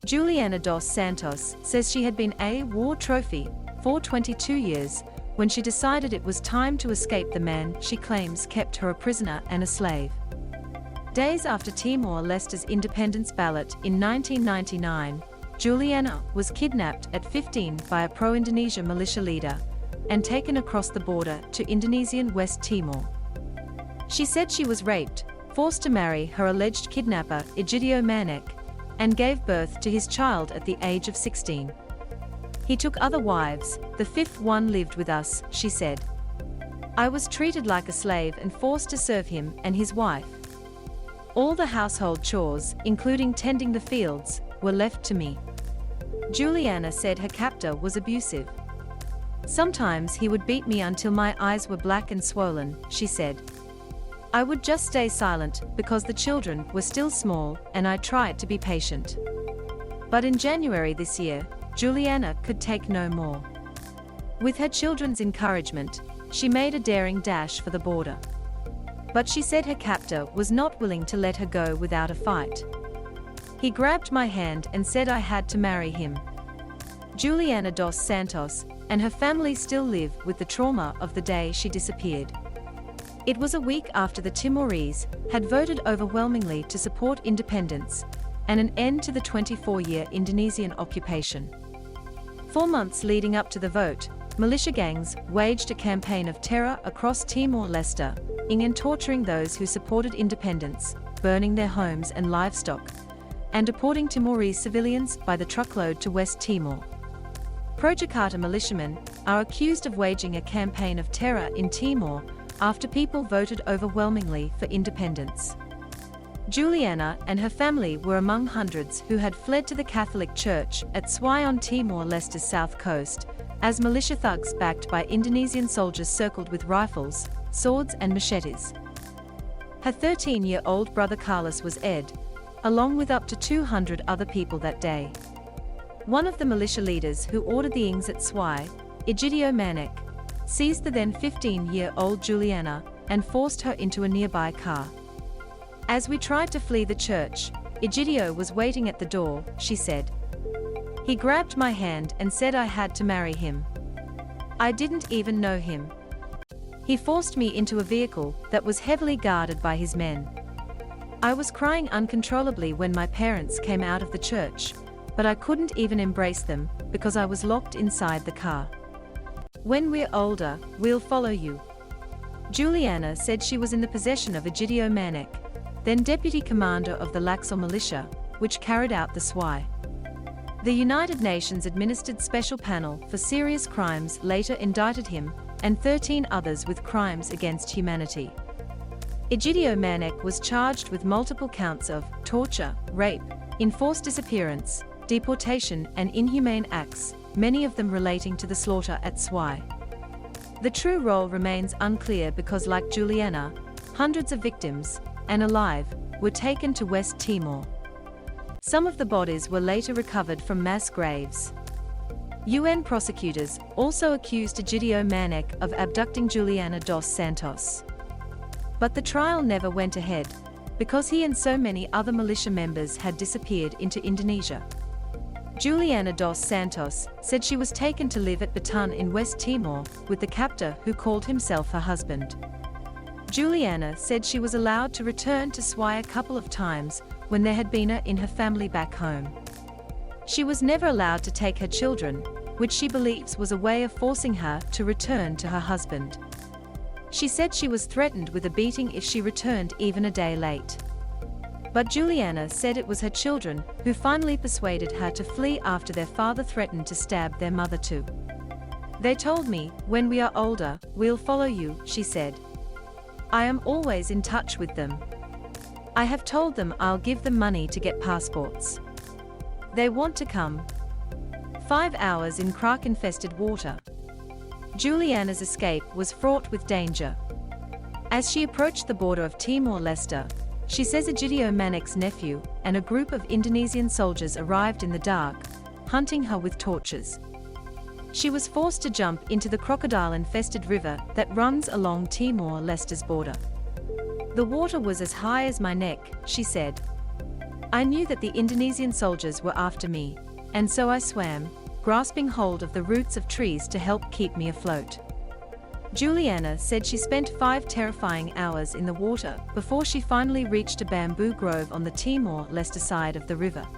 Juliana dos Santos says she had been a war trophy for 22 years when she decided it was time to escape the man she claims kept her a prisoner and a slave. Days after Timor Leste's independence ballot in 1999, Juliana was kidnapped at 15 by a pro-Indonesia militia leader and taken across the border to Indonesian West Timor. She said she was raped, forced to marry her alleged kidnapper Egidio Manek, and gave birth to his child at the age of 16. He took other wives, the fifth one lived with us, she said. I was treated like a slave and forced to serve him and his wife. All the household chores, including tending the fields, were left to me. Juliana said her captor was abusive. Sometimes he would beat me until my eyes were black and swollen, she said. I would just stay silent because the children were still small and I tried to be patient. But in January this year, Juliana could take no more. With her children's encouragement, she made a daring dash for the border. But she said her captor was not willing to let her go without a fight. He grabbed my hand and said I had to marry him. Juliana dos Santos and her family still live with the trauma of the day she disappeared. It was a week after the Timorese had voted overwhelmingly to support independence and an end to the 24-year Indonesian occupation. 4 months leading up to the vote, militia gangs waged a campaign of terror across Timor Leste, and torturing those who supported independence, burning their homes and livestock, and deporting Timorese civilians by the truckload to West Timor. Pro-Jakarta militiamen are accused of waging a campaign of terror in Timor after people voted overwhelmingly for independence. Juliana and her family were among hundreds who had fled to the Catholic Church at Swai on Timor-Leste's south coast, as militia thugs backed by Indonesian soldiers circled with rifles, swords and machetes. Her 13-year-old brother Carlos was ed, along with up to 200 other people that day. One of the militia leaders who ordered the ings at Swai, Egidio Manek, seized the then 15-year-old Juliana and forced her into a nearby car. As we tried to flee the church, Egidio was waiting at the door, she said. He grabbed my hand and said I had to marry him. I didn't even know him. He forced me into a vehicle that was heavily guarded by his men. I was crying uncontrollably when my parents came out of the church, but I couldn't even embrace them because I was locked inside the car. When we're older, we'll follow you. Juliana said she was in the possession of Egidio Manek, then deputy commander of the Laxor militia, which carried out the Swai. The United Nations administered special panel for serious crimes later indicted him and 13 others with crimes against humanity. Egidio Manek was charged with multiple counts of torture, rape, enforced disappearance, deportation and inhumane acts, many of them relating to the slaughter at Swai. The true role remains unclear because, like Juliana, hundreds of victims, and alive, were taken to West Timor. Some of the bodies were later recovered from mass graves. UN prosecutors also accused Egidio Manek of abducting Juliana dos Santos. But the trial never went ahead, because he and so many other militia members had disappeared into Indonesia. Juliana dos Santos said she was taken to live at Batan in West Timor with the captor who called himself her husband. Juliana said she was allowed to return to Swai a couple of times when there had been in her family back home. She was never allowed to take her children, which she believes was a way of forcing her to return to her husband. She said she was threatened with a beating if she returned even a day late. But Juliana said it was her children who finally persuaded her to flee after their father threatened to stab their mother too. They told me, when we are older, we'll follow you, she said. I am always in touch with them. I have told them I'll give them money to get passports. They want to come. 5 hours in crocodile-infested water. Juliana's escape was fraught with danger. As she approached the border of Timor Leste, she says Egidio Manek's nephew and a group of Indonesian soldiers arrived in the dark, hunting her with torches. She was forced to jump into the crocodile-infested river that runs along Timor Leste's border. The water was as high as my neck, she said. I knew that the Indonesian soldiers were after me, and so I swam, grasping hold of the roots of trees to help keep me afloat. Juliana said she spent 5 terrifying hours in the water before she finally reached a bamboo grove on the Timor Leste side of the river.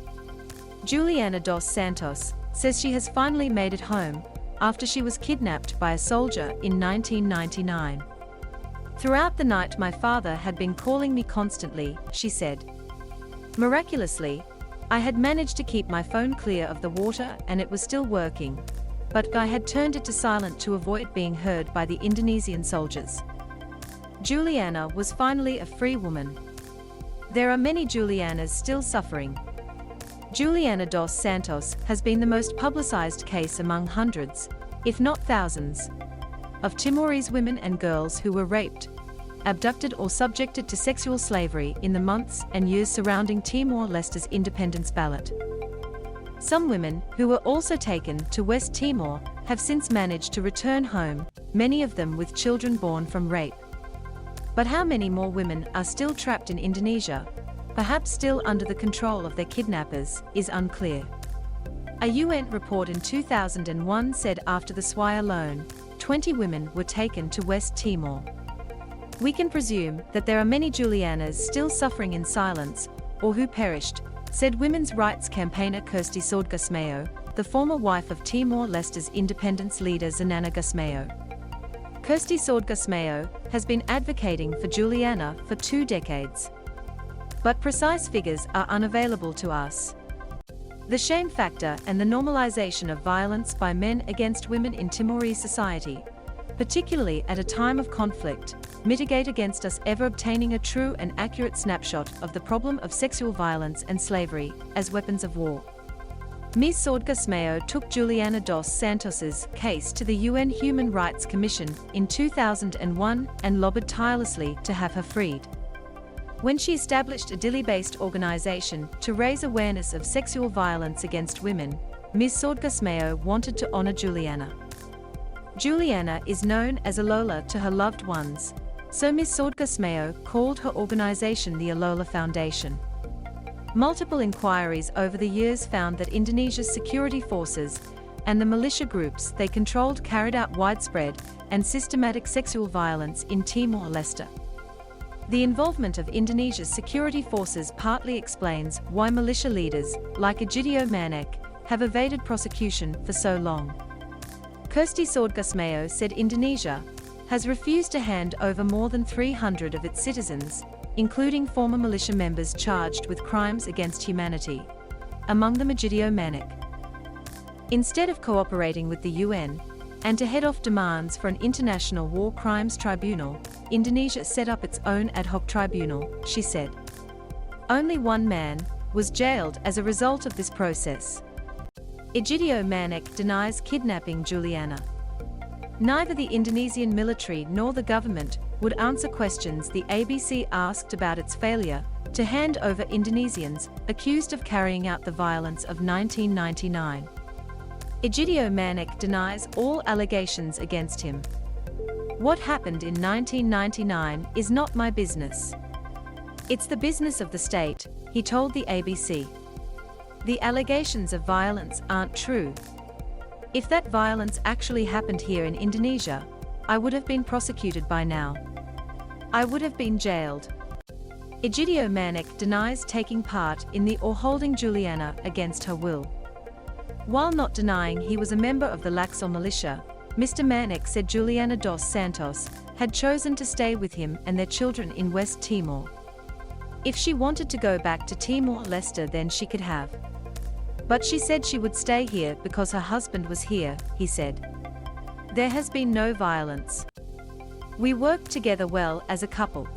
Juliana dos Santos says she has finally made it home after she was kidnapped by a soldier in 1999. Throughout the night my father had been calling me constantly, she said. Miraculously, I had managed to keep my phone clear of the water and it was still working, but I had turned it to silent to avoid being heard by the Indonesian soldiers. Juliana was finally a free woman. There are many Julianas still suffering. Juliana dos Santos has been the most publicized case among hundreds, if not thousands, of Timorese women and girls who were raped, abducted or subjected to sexual slavery in the months and years surrounding Timor-Leste's independence ballot. Some women, who were also taken to West Timor, have since managed to return home, many of them with children born from rape. But how many more women are still trapped in Indonesia, perhaps still under the control of their kidnappers, is unclear. A UN report in 2001 said after the SWI alone, 20 women were taken to West Timor. We can presume that there are many Julianas still suffering in silence, or who perished, said women's rights campaigner Kirsty Sordgasmayo, the former wife of Timor-Leste's independence leader Zanana Gusmayo. Kirsty Sordgasmayo has been advocating for Juliana for 2 decades. But precise figures are unavailable to us. The shame factor and the normalization of violence by men against women in Timorese society, particularly at a time of conflict, mitigate against us ever obtaining a true and accurate snapshot of the problem of sexual violence and slavery as weapons of war. Ms. Sordgasmayo took Juliana dos Santos's case to the UN Human Rights Commission in 2001 and lobbied tirelessly to have her freed. When she established a Dili-based organization to raise awareness of sexual violence against women, Ms. Sordgasmayo wanted to honor Juliana. Juliana is known as Alola to her loved ones, so Ms. Sordgasmayo called her organization the Alola Foundation. Multiple inquiries over the years found that Indonesia's security forces and the militia groups they controlled carried out widespread and systematic sexual violence in Timor-Leste. The involvement of Indonesia's security forces partly explains why militia leaders, like Egidio Manek, have evaded prosecution for so long. Kirsty Sordgasmayo said Indonesia has refused to hand over more than 300 of its citizens, including former militia members charged with crimes against humanity, among them Egidio Manek. Instead of cooperating with the UN, and to head off demands for an international war crimes tribunal, Indonesia set up its own ad hoc tribunal, she said. Only one man was jailed as a result of this process. Egidio Manek denies kidnapping Juliana. Neither the Indonesian military nor the government would answer questions the ABC asked about its failure to hand over Indonesians accused of carrying out the violence of 1999. Egidio Manek denies all allegations against him. What happened in 1999 is not my business. It's the business of the state, he told the ABC. The allegations of violence aren't true. If that violence actually happened here in Indonesia, I would have been prosecuted by now. I would have been jailed. Egidio Manek denies taking part in the or holding Juliana against her will. While not denying he was a member of the Laxal militia, Mr. Manek said Juliana dos Santos had chosen to stay with him and their children in West Timor. If she wanted to go back to Timor-Leste, then she could have. But she said she would stay here because her husband was here, he said. There has been no violence. We worked together well as a couple.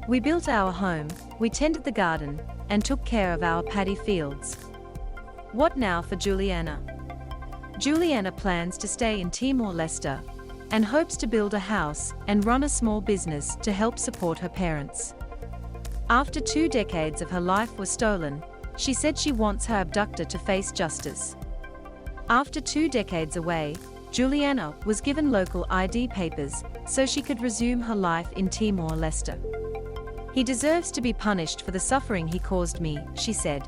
We built our home, we tended the garden, and took care of our paddy fields. What now for Juliana? Juliana plans to stay in Timor-Leste and hopes to build a house and run a small business to help support her parents. After 2 decades of her life were stolen, she said she wants her abductor to face justice. After 2 decades away, Juliana was given local ID papers so she could resume her life in Timor-Leste. He deserves to be punished for the suffering he caused me, she said.